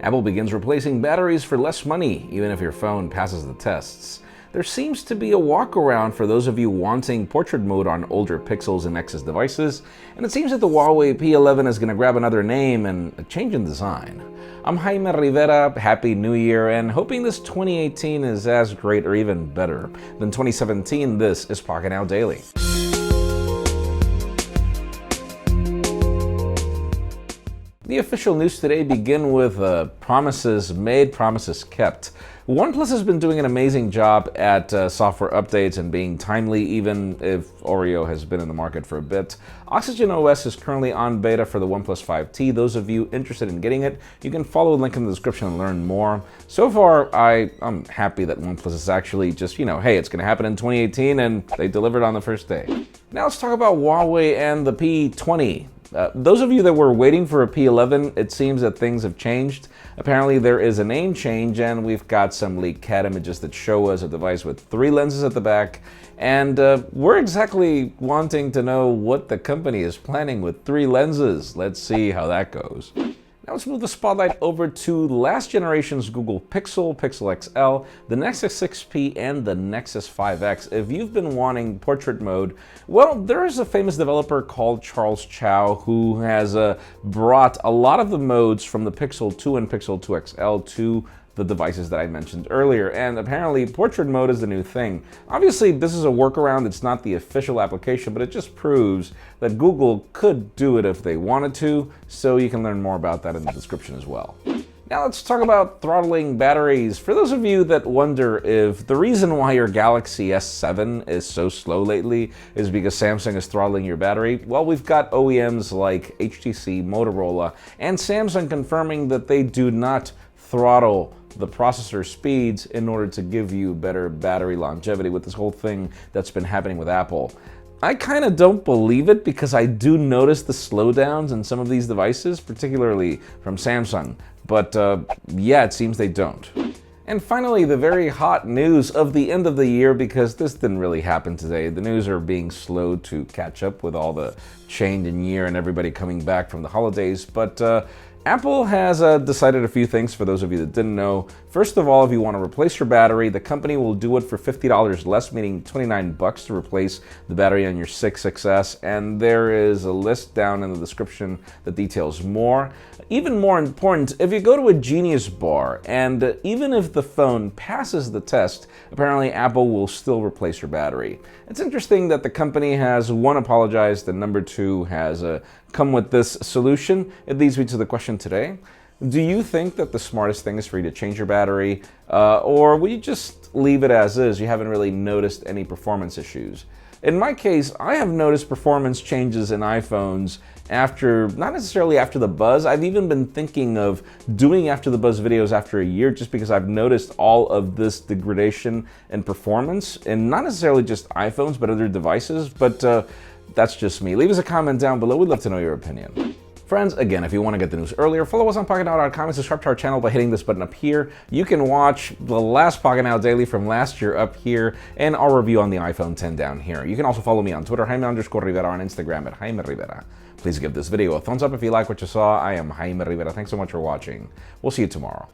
Apple begins replacing batteries for less money, even if your phone passes the tests. There seems to be a walkaround for those of you wanting portrait mode on older Pixels and Nexus devices, and it seems that the Huawei P11 is going to grab another name and a change in design. I'm Jaime Rivera, Happy New Year, and hoping this 2018 is as great or even better than 2017, this is Pocketnow Daily. The official news today begin with promises made, promises kept. OnePlus has been doing an amazing job at software updates and being timely, even if Oreo has been in the market for a bit. Oxygen OS is currently on beta for the OnePlus 5T. Those of you interested in getting it, you can follow the link in the description and learn more. So far, I'm happy that OnePlus is actually just, hey, it's going to happen in 2018, and they delivered on the first day. Now let's talk about Huawei and the P20. Those of you that were waiting for a P11, it seems that things have changed. Apparently there is a name change, and we've got some leaked CAD images that show us a device with 3 lenses at the back. And we're exactly wanting to know what the company is planning with 3 lenses. Let's see how that goes. Now let's move the spotlight over to last generation's Google Pixel, Pixel XL, the Nexus 6P, and the Nexus 5X. If you've been wanting portrait mode, well, there is a famous developer called Charles Chow who has brought a lot of the modes from the Pixel 2 and Pixel 2 XL to the devices that I mentioned earlier, and apparently portrait mode is the new thing. Obviously this is a workaround, it's not the official application, but it just proves that Google could do it if they wanted to, so you can learn more about that in the description as well. Now let's talk about throttling batteries. For those of you that wonder if the reason why your Galaxy S7 is so slow lately is because Samsung is throttling your battery, well, we've got OEMs like HTC, Motorola, and Samsung confirming that they do not throttle the processor speeds in order to give you better battery longevity with this whole thing that's been happening with Apple. I kind of don't believe it because I do notice the slowdowns in some of these devices, particularly from Samsung. But yeah, it seems they don't. And finally, the very hot news of the end of the year, because this didn't really happen today. The news are being slow to catch up with all the change in year and everybody coming back from the holidays. But Apple has decided a few things for those of you that didn't know. First of all, if you want to replace your battery, the company will do it for $50 less, meaning $29 to replace the battery on your 6XS. And there is a list down in the description that details more. Even more important, if you go to a Genius Bar, and even if the phone passes the test, apparently Apple will still replace your battery. It's interesting that the company has, 1, apologized, and number 2, has come with this solution. It leads me to the question today. Do you think that the smartest thing is for you to change your battery, or will you just leave it as is? You haven't really noticed any performance issues. In my case, I have noticed performance changes in iPhones after, not necessarily after the buzz. I've even been thinking of doing after the buzz videos after a year just because I've noticed all of this degradation in performance, and not necessarily just iPhones, but other devices. But that's just me. Leave us a comment down below. We'd love to know your opinion. Friends, again, if you want to get the news earlier, follow us on Pocketnow.com and subscribe to our channel by hitting this button up here. You can watch the last Pocketnow Daily from last year up here and our review on the iPhone 10 down here. You can also follow me on Twitter, Jaime_Rivera, on Instagram at Jaime Rivera. Please give this video a thumbs up if you like what you saw. I am Jaime Rivera. Thanks so much for watching. We'll see you tomorrow.